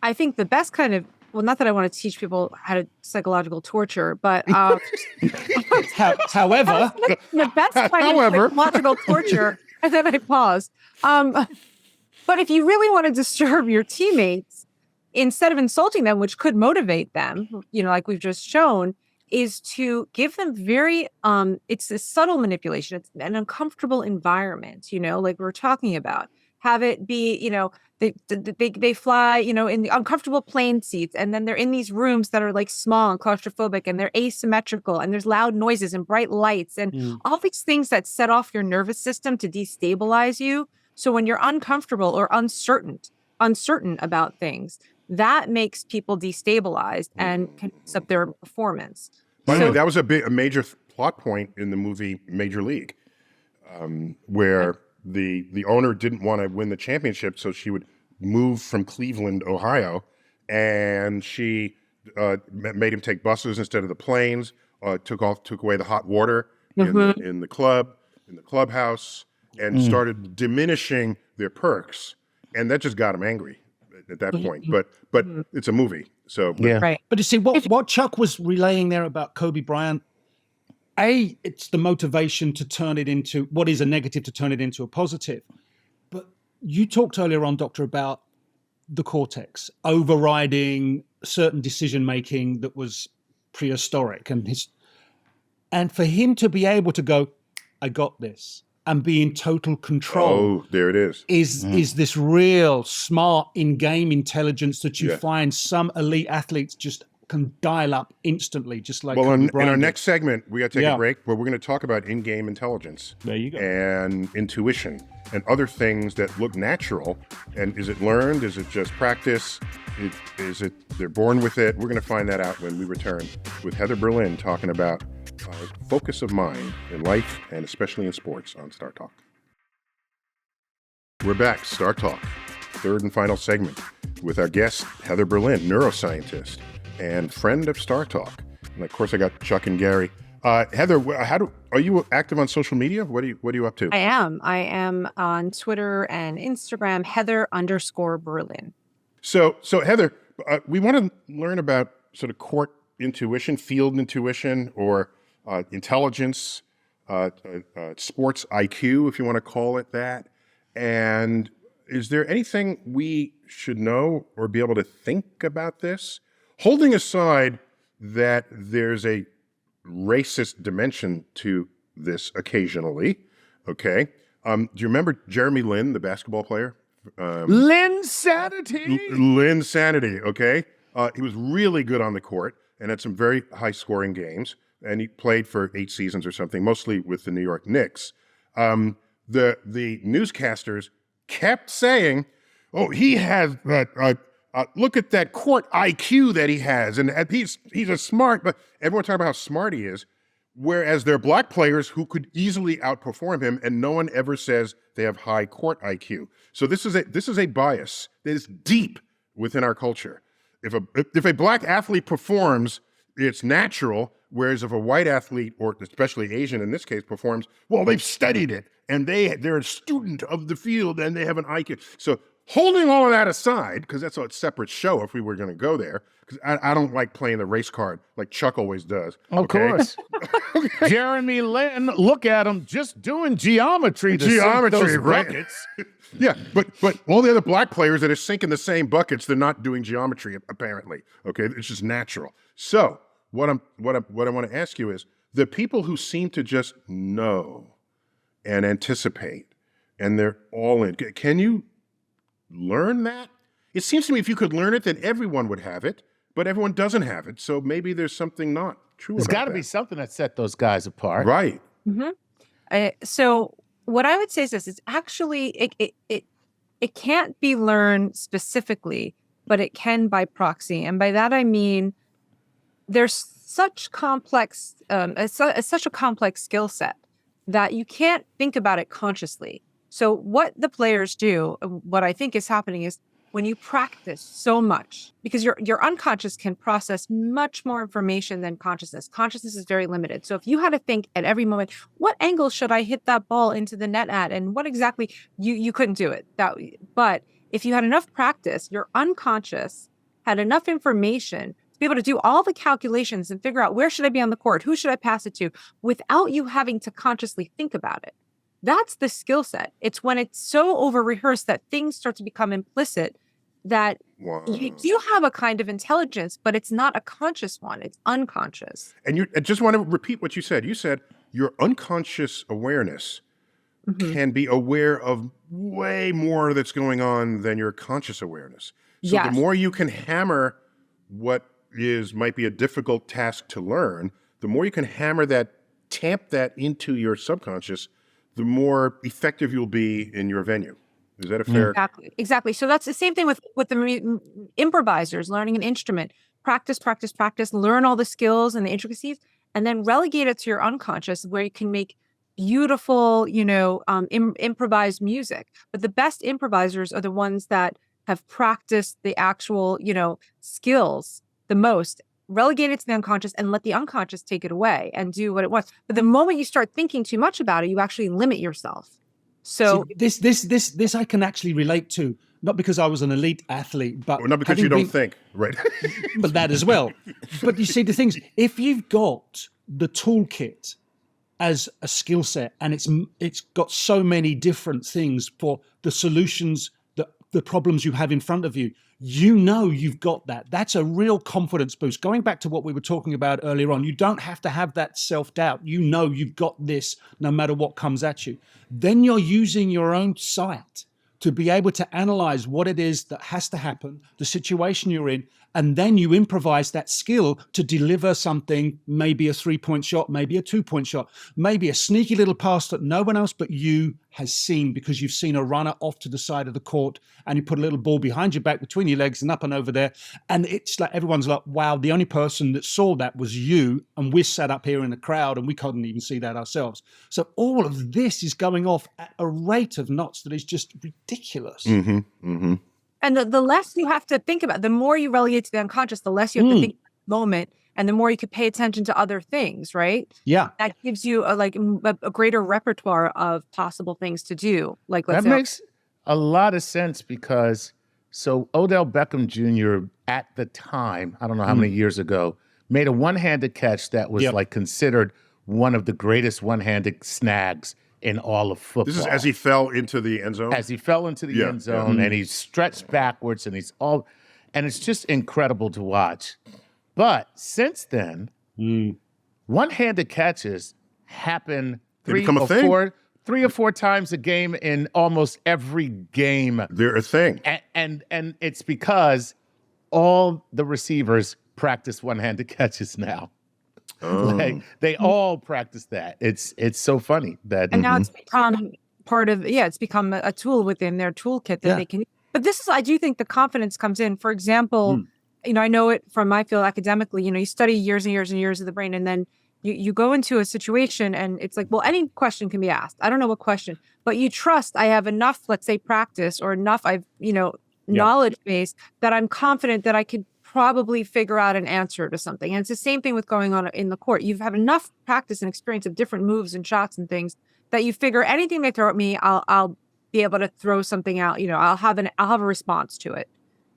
Speaker 2: I think the best kind of, well, not that I want to teach people how to psychological torture, but
Speaker 4: However,
Speaker 2: the best kind of psychological torture, and then I pause. But if you really want to disturb your teammates, instead of insulting them, which could motivate them, like we've just shown, is to give them it's a subtle manipulation. It's an uncomfortable environment, like we're talking about. Have it be, they fly, in the uncomfortable plane seats, and then they're in these rooms that are like small and claustrophobic, and they're asymmetrical, and there's loud noises and bright lights and all these things that set off your nervous system to destabilize you. So when you're uncomfortable or uncertain about things, that makes people destabilized and can mess up their performance.
Speaker 1: By the way, that was a major plot point in the movie Major League, where the owner didn't want to win the championship, so she would move from Cleveland, Ohio, and she made him take buses instead of the planes. Took away the hot water in the clubhouse, and started diminishing their perks, and that just got him angry at that point. But it's a movie, so
Speaker 2: Right.
Speaker 4: but you see, what Chuck was relaying there about Kobe Bryant, it's the motivation to turn it into what is a negative, to turn it into a positive. But you talked earlier on, Doctor, about the cortex overriding certain decision making that was prehistoric, and for him to be able to go, I got this, and be in total control.
Speaker 1: Oh, there it is.
Speaker 4: Is this real smart in-game intelligence that you find some elite athletes just can dial up instantly, just like
Speaker 1: in
Speaker 4: Brian
Speaker 1: our
Speaker 4: did.
Speaker 1: next segment, we got to take a break, but we're going to talk about in-game intelligence.
Speaker 4: There you go.
Speaker 1: And intuition and other things that look natural. And is it learned? Is it just practice? Is it they're born with it? We're going to find that out when we return with Heather Berlin talking about focus of mind in life and especially in sports on StarTalk. We're back, StarTalk, third and final segment with our guest, Heather Berlin, neuroscientist and friend of StarTalk. And of course, I got Chuck and Gary. Heather, are you active on social media? What are you up to?
Speaker 2: I am on Twitter and Instagram, Heather_Berlin.
Speaker 1: So Heather, we want to learn about sort of court intuition, field intuition, or intelligence, sports IQ, if you want to call it that. And is there anything we should know or be able to think about this? Holding aside that there's a racist dimension to this occasionally, okay? Do you remember Jeremy Lin, the basketball player?
Speaker 3: Linsanity.
Speaker 1: Linsanity, okay? He was really good on the court and had some very high-scoring games, and he played for 8 seasons or something, mostly with the New York Knicks. The newscasters kept saying, "Oh, he has look at that court IQ that he has, and he's a smart." But everyone talking about how smart he is, whereas there are black players who could easily outperform him, and no one ever says they have high court IQ. So this is a bias that is deep within our culture. If a black athlete performs, it's natural. Whereas if a white athlete, or especially Asian in this case, performs, well, they've studied it and they're a student of the field and they have an IQ. So holding all of that aside, because that's a separate show if we were going to go there, because I don't like playing the race card like Chuck always does.
Speaker 3: Of course. Jeremy Lin, look at him just doing geometry to sink those
Speaker 1: right?
Speaker 3: buckets.
Speaker 1: Yeah, but all the other black players that are sinking the same buckets, they're not doing geometry apparently. Okay, it's just natural. So what I want to ask you is, the people who seem to just know and anticipate, and they're all in. Can you learn that? It seems to me if you could learn it, then everyone would have it, but everyone doesn't have it. So maybe there's something not true.
Speaker 3: There's got to
Speaker 1: that.
Speaker 3: be something that set those guys apart,
Speaker 1: Right?
Speaker 2: So what I would say is this: is actually it can't be learned specifically, but it can by proxy, and by that I mean there's such complex, such a complex skill set that you can't think about it consciously. So what the players do, what I think is happening is when you practice so much, because your unconscious can process much more information than consciousness. Consciousness is very limited. So if you had to think at every moment, what angle should I hit that ball into the net at, and what exactly, you couldn't do it. But if you had enough practice, your unconscious had enough information to be able to do all the calculations and figure out where should I be on the court, who should I pass it to, without you having to consciously think about it. That's the skill set. It's when it's so over-rehearsed that things start to become implicit that you do have a kind of intelligence, but it's not a conscious one. It's unconscious.
Speaker 1: And I just want to repeat what you said. You said your unconscious awareness can be aware of way more that's going on than your conscious awareness. So the more you can hammer what might be a difficult task to learn, the more you can hammer that, tamp that into your subconscious, the more effective you'll be in your venue. Is that a fair?
Speaker 2: Exactly. So that's the same thing with the improvisers learning an instrument. Practice, learn all the skills and the intricacies, and then relegate it to your unconscious where you can make beautiful, improvised music. But the best improvisers are the ones that have practiced the actual, skills the most. Relegate it to the unconscious and let the unconscious take it away and do what it wants. But the moment you start thinking too much about it, you actually limit yourself. So
Speaker 4: this I can actually relate to, not because I was an elite athlete, but
Speaker 1: not because you don't think, right?
Speaker 4: But that as well. But you see, the things, if you've got the toolkit as a skill set and it's got so many different things for the solutions, the problems you have in front of you, you've got that. That's a real confidence boost. Going back to what we were talking about earlier on, you don't have to have that self-doubt. You've got this no matter what comes at you. Then you're using your own sight to be able to analyze what it is that has to happen, the situation you're in, and then you improvise that skill to deliver something, maybe a 3-point shot, maybe a 2-point shot, maybe a sneaky little pass that no one else but you has seen because you've seen a runner off to the side of the court and you put a little ball behind your back between your legs and up and over there. And it's like everyone's like, wow, the only person that saw that was you, and we're sat up here in the crowd and we couldn't even see that ourselves. So all of this is going off at a rate of knots that is just ridiculous.
Speaker 2: And the less you have to think about, the more you relegate to the unconscious, the less you have to think about the moment, and the more you could pay attention to other things, right?
Speaker 4: Yeah.
Speaker 2: That gives you a greater repertoire of possible things to do.
Speaker 3: That makes a lot of sense because Odell Beckham Jr. at the time, I don't know how many years ago, made a one-handed catch that was considered one of the greatest one-handed snags in all of football.
Speaker 1: This is as he fell into the end zone?
Speaker 3: As he fell into the end zone and he stretched backwards and and it's just incredible to watch. But since then, one-handed catches happen three or four times a game in almost every game.
Speaker 1: They're a thing.
Speaker 3: And it's because all the receivers practice one-handed catches now. They all practice that. It's so funny that.
Speaker 2: And now it's become part of, it's become a tool within their toolkit that they can. But I do think the confidence comes in. For example, I know it from my field academically, you study years and years and years of the brain, and then you go into a situation and it's like, well, any question can be asked. I don't know what question, but you trust I have enough, let's say, practice or enough, knowledge base that I'm confident that I could probably figure out an answer to something. And it's the same thing with going on in the court. You've had enough practice and experience of different moves and shots and things that you figure anything they throw at me, I'll be able to throw something out. I'll have a response to it.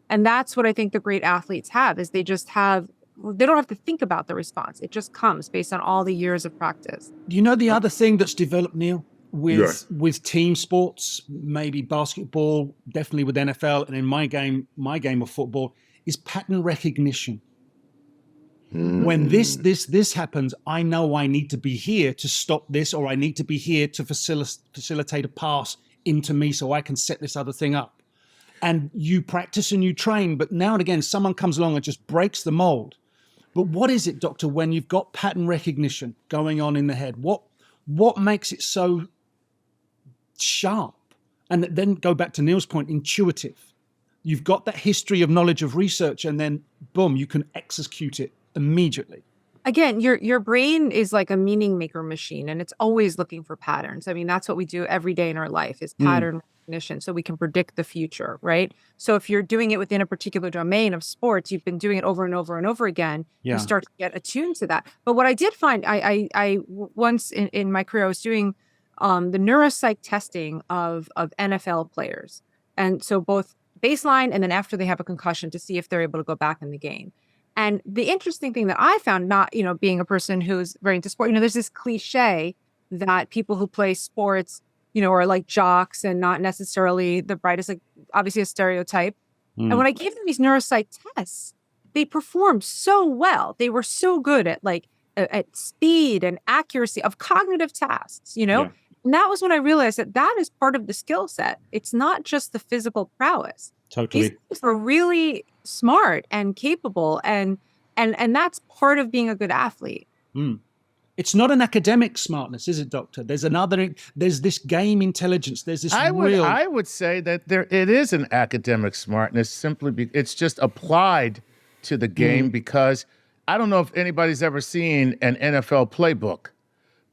Speaker 2: And that's what I think the great athletes have, is they don't have to think about the response. It just comes based on all the years of practice.
Speaker 4: You know, the other thing that's developed, Neil, with team sports, maybe basketball, definitely with NFL, and in my game of football, is pattern recognition. When this happens, I know I need to be here to stop this, or I need to be here to facilitate a pass into me so I can set this other thing up. And you practice and you train, but now and again, someone comes along and just breaks the mold. But what is it, Doctor, when you've got pattern recognition going on in the head? What makes it so sharp? And then go back to Neil's point, intuitive. You've got that history of knowledge of research, and then boom, you can execute it immediately.
Speaker 2: Again, your brain is like a meaning maker machine, and it's always looking for patterns. I mean, that's what we do every day in our life, is pattern recognition, so we can predict the future, right? So if you're doing it within a particular domain of sports, you've been doing it over and over and over again, you start to get attuned to that. But what I did find, I once in my career, I was doing the neuropsych testing of NFL players. And so both baseline and then after they have a concussion, to see if they're able to go back in the game. And the interesting thing that I found, not, being a person who's very into sport, there's this cliche that people who play sports, are like jocks and not necessarily the brightest, like obviously a stereotype. And when I gave them these neuropsych tests, they performed so well. They were so good at speed and accuracy of cognitive tasks, And that was when I realized that is part of the skill set. It's not just the physical prowess.
Speaker 4: Totally.
Speaker 2: These guys were really smart and capable, and that's part of being a good athlete.
Speaker 4: It's not an academic smartness, is it, Doctor? There's this game intelligence. There's this
Speaker 3: I would say that it is an academic smartness, simply it's just applied to the game, because I don't know if anybody's ever seen an NFL playbook,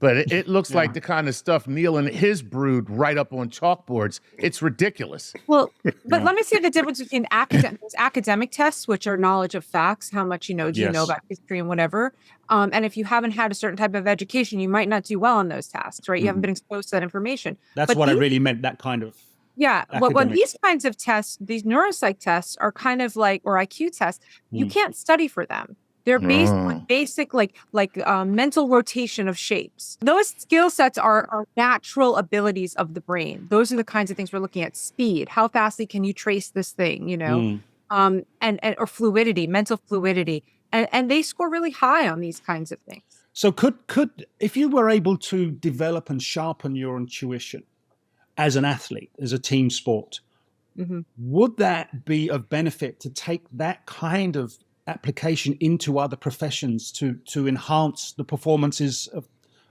Speaker 3: but it looks like the kind of stuff Neil and his brood write up on chalkboards. It's ridiculous.
Speaker 2: Well, but let me see the difference between academic tests, which are knowledge of facts, how much do you know about history and whatever. And if you haven't had a certain type of education, you might not do well on those tasks, right? You haven't been exposed to that information.
Speaker 4: That's what I really meant, that kind of
Speaker 2: when these kinds of tests, these neuropsych tests are kind of like, or IQ tests, you can't study for them. They're based on basic, mental rotation of shapes. Those skill sets are natural abilities of the brain. Those are the kinds of things we're looking at. Speed, how fastly can you trace this thing, or fluidity, mental fluidity. And they score really high on these kinds of things.
Speaker 4: So could if you were able to develop and sharpen your intuition as an athlete, as a team sport, would that be of benefit to take that kind of application into other professions to enhance the performances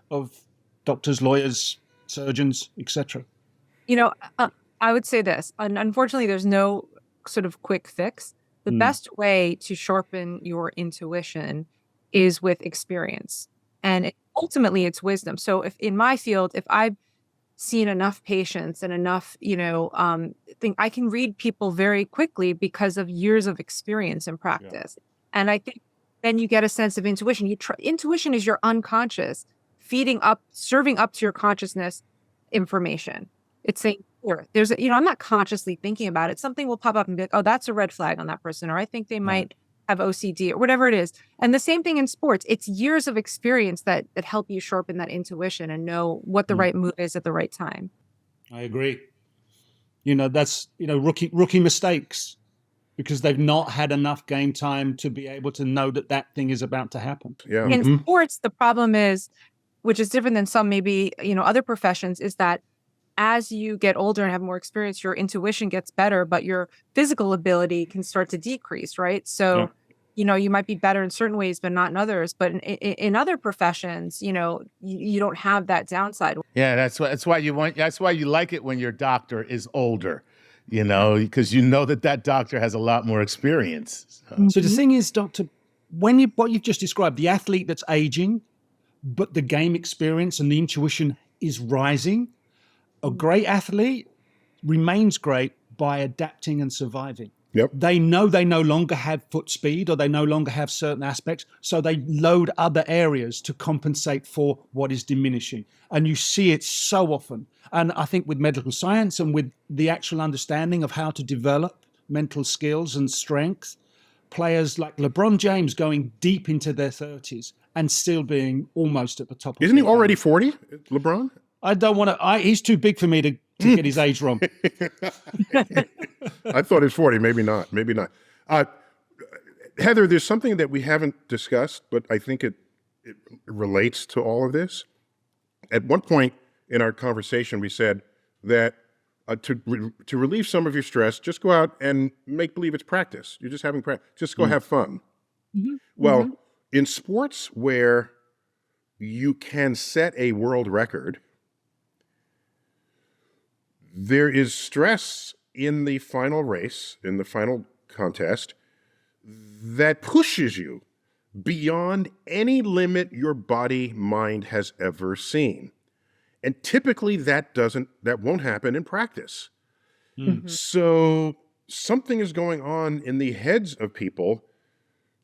Speaker 4: of doctors, lawyers, surgeons, etc.?
Speaker 2: I would say this, and unfortunately there's no sort of quick fix. The best way to sharpen your intuition is with experience, and ultimately it's wisdom. So if in my field, if I've seen enough patients and enough, I can read people very quickly because of years of experience and practice. Yeah. And I think then you get a sense of intuition. Intuition is your unconscious serving up to your consciousness information. It's saying, I'm not consciously thinking about it. Something will pop up and be like, oh, that's a red flag on that person, or I think they might have OCD, or whatever it is. And the same thing in sports. It's years of experience that help you sharpen that intuition and know what the right move is at the right time.
Speaker 4: I agree. That's, rookie mistakes, because they've not had enough game time to be able to know that thing is about to happen.
Speaker 1: Yeah.
Speaker 2: In sports, the problem is, which is different than some maybe, other professions, is that as you get older and have more experience, your intuition gets better, but your physical ability can start to decrease, right? So, you might be better in certain ways, but not in others. But in other professions, you don't have that downside.
Speaker 3: Yeah, that's why you like it when your doctor is older, because that doctor has a lot more experience.
Speaker 4: So the thing is, Doctor, what you've just described, the athlete that's aging, but the game experience and the intuition is rising. A great athlete remains great by adapting and surviving.
Speaker 1: Yep.
Speaker 4: They know they no longer have foot speed or they no longer have certain aspects. So they load other areas to compensate for what is diminishing. And you see it so often. And I think with medical science and with the actual understanding of how to develop mental skills and strength, players like LeBron James going deep into their 30s and still being almost at the top.
Speaker 1: Isn't he already 40, LeBron?
Speaker 4: I don't want to. He's too big for me to get his age wrong.
Speaker 1: I thought he was 40. Maybe not. Maybe not. Heather, there's something that we haven't discussed, but I think it relates to all of this. At one point in our conversation, we said that to relieve some of your stress, just go out and make believe it's practice. You're just having practice. Just go have fun.
Speaker 2: Mm-hmm.
Speaker 1: Well, in sports where you can set a world record, there is stress in the final race, in the final contest, that pushes you beyond any limit your body, mind has ever seen. And typically that won't happen in practice.
Speaker 2: Mm-hmm.
Speaker 1: So something is going on in the heads of people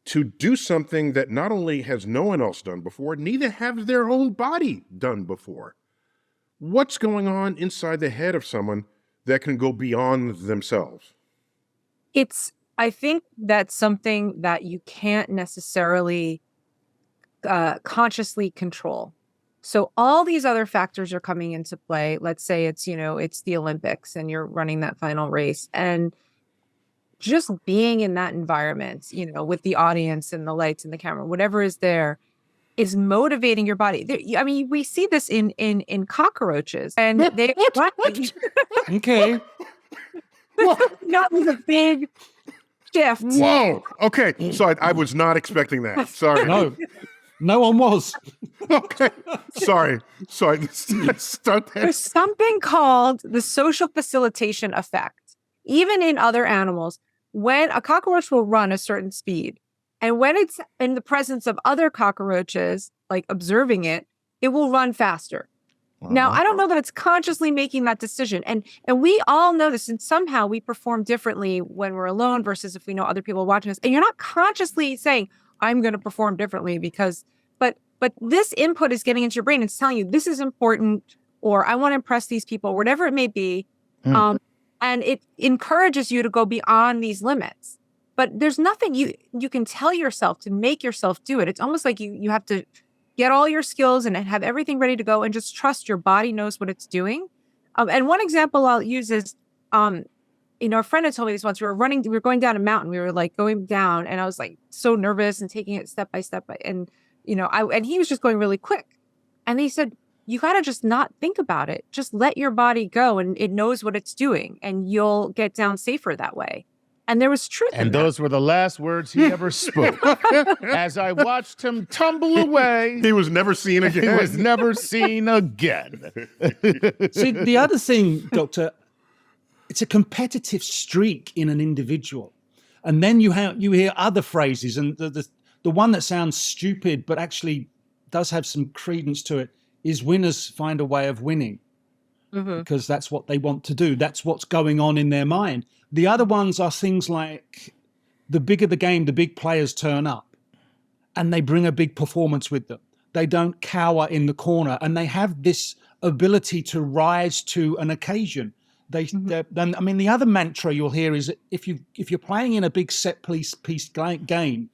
Speaker 1: to do something that not only has no one else done before, neither has their own body done before. What's going on inside the head of someone that can go beyond themselves?
Speaker 2: I think that's something that you can't necessarily consciously control. So all these other factors are coming into play. Let's say it's the Olympics and you're running that final race, and just being in that environment, with the audience and the lights and the camera, whatever is there, is motivating your body. I mean, we see this in cockroaches, and they
Speaker 4: Okay.
Speaker 2: not with a big shift.
Speaker 1: Whoa. Okay. So I was not expecting that. Sorry.
Speaker 4: No one was.
Speaker 1: Okay. Sorry. Let's start that.
Speaker 2: There's something called the social facilitation effect. Even in other animals, when a cockroach will run a certain speed, and when it's in the presence of other cockroaches, like observing it, it will run faster. Now, I don't know that it's consciously making that decision. And we all know this, and somehow we perform differently when we're alone versus if we know other people watching us. And you're not consciously saying, I'm going to perform differently but this input is getting into your brain. It's telling you this is important, or I want to impress these people, whatever it may be. And it encourages you to go beyond these limits. But there's nothing you can tell yourself to make yourself do it. It's almost like you have to get all your skills and have everything ready to go and just trust your body knows what it's doing. And one example I'll use is, a friend had told me this once. We were going down a mountain. We were like going down, and I was like so nervous and taking it step by step. And and he was just going really quick. And he said, you got to just not think about it. Just let your body go, and it knows what it's doing, and you'll get down safer that way. And there was truth in that.
Speaker 3: And those were the last words he ever spoke. As I watched him tumble away.
Speaker 1: He was never seen again.
Speaker 3: He was never seen again.
Speaker 4: See, the other thing, Doctor, it's a competitive streak in an individual. And then you hear other phrases, and the one that sounds stupid but actually does have some credence to it is winners find a way of winning. Because that's what they want to do. That's what's going on in their mind. The other ones are things like the bigger the game, the big players turn up and they bring a big performance with them. They don't cower in the corner, and they have this ability to rise to an occasion. The other mantra you'll hear is if you're playing in a big set piece game,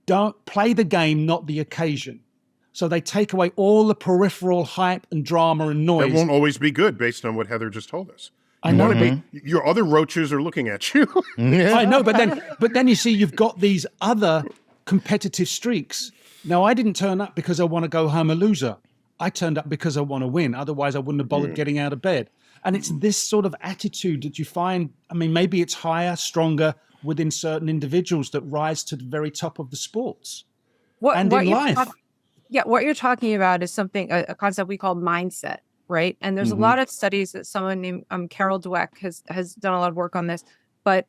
Speaker 4: don't play the game, not the occasion. So they take away all the peripheral hype and drama and noise.
Speaker 1: That won't always be good based on what Heather just told us.
Speaker 4: I know.
Speaker 1: Your other roaches are looking at you.
Speaker 4: I know, but then you see you've got these other competitive streaks. Now, I didn't turn up because I want to go home a loser. I turned up because I want to win. Otherwise, I wouldn't have bothered getting out of bed. And it's this sort of attitude that you find, maybe it's higher, stronger within certain individuals that rise to the very top of the sports and in life.
Speaker 2: What you're talking about is a concept we call mindset, right? And there's a lot of studies that someone named Carol Dweck has done a lot of work on this. But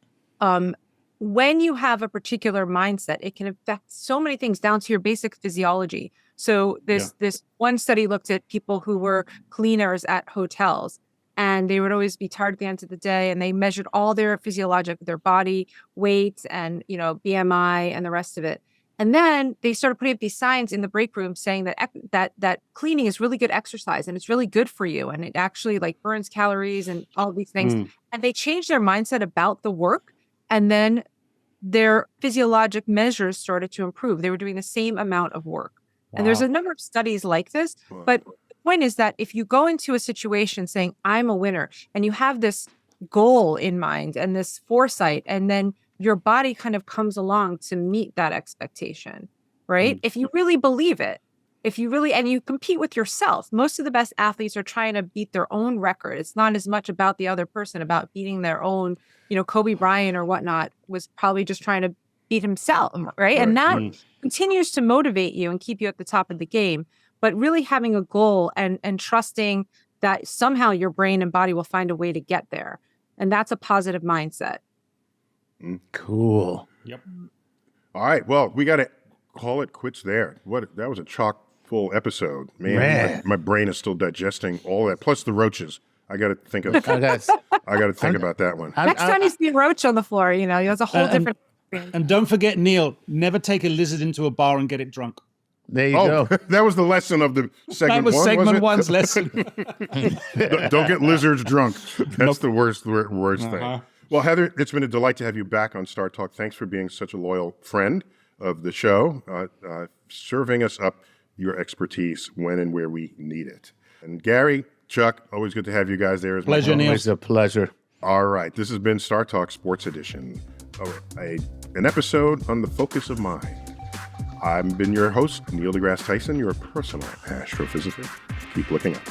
Speaker 2: when you have a particular mindset, it can affect so many things down to your basic physiology. So this one study looked at people who were cleaners at hotels, and they would always be tired at the end of the day, and they measured all their their body weight and, BMI and the rest of it. And then they started putting up these signs in the break room saying that cleaning is really good exercise and it's really good for you. And it actually like burns calories and all of these things. And they changed their mindset about the work. And then their physiologic measures started to improve. They were doing the same amount of work. Wow. And there's a number of studies like this. But the point is that if you go into a situation saying, I'm a winner, and you have this goal in mind and this foresight, and then your body kind of comes along to meet that expectation, right? If you really believe it, and you compete with yourself. Most of the best athletes are trying to beat their own record. It's not as much about the other person, about beating their own, Kobe Bryant or whatnot was probably just trying to beat himself, right? And that continues to motivate you and keep you at the top of the game. But really having a goal and trusting that somehow your brain and body will find a way to get there. And that's a positive mindset.
Speaker 3: Cool.
Speaker 4: Yep.
Speaker 1: All right. Well, we got to call it quits there. That was a chock full episode, man. My brain is still digesting all that. Plus the roaches. I got to think of. I got to think about that one.
Speaker 2: Next time you see a roach on the floor, that's a whole different.
Speaker 4: And don't forget, Neil, never take a lizard into a bar and get it drunk.
Speaker 3: There you go.
Speaker 1: That was the lesson of the segment.
Speaker 4: That was
Speaker 1: one,
Speaker 4: segment one's lesson.
Speaker 1: Don't get lizards drunk. That's the worst thing. Well, Heather, it's been a delight to have you back on StarTalk. Thanks for being such a loyal friend of the show, serving us up your expertise when and where we need it. And Gary, Chuck, always good to have you guys there as well.
Speaker 4: Pleasure, Neil.
Speaker 3: Always a pleasure.
Speaker 1: All right. This has been StarTalk Sports Edition, an episode on the focus of mind. I've been your host, Neil deGrasse Tyson, your personal astrophysicist. Keep looking up.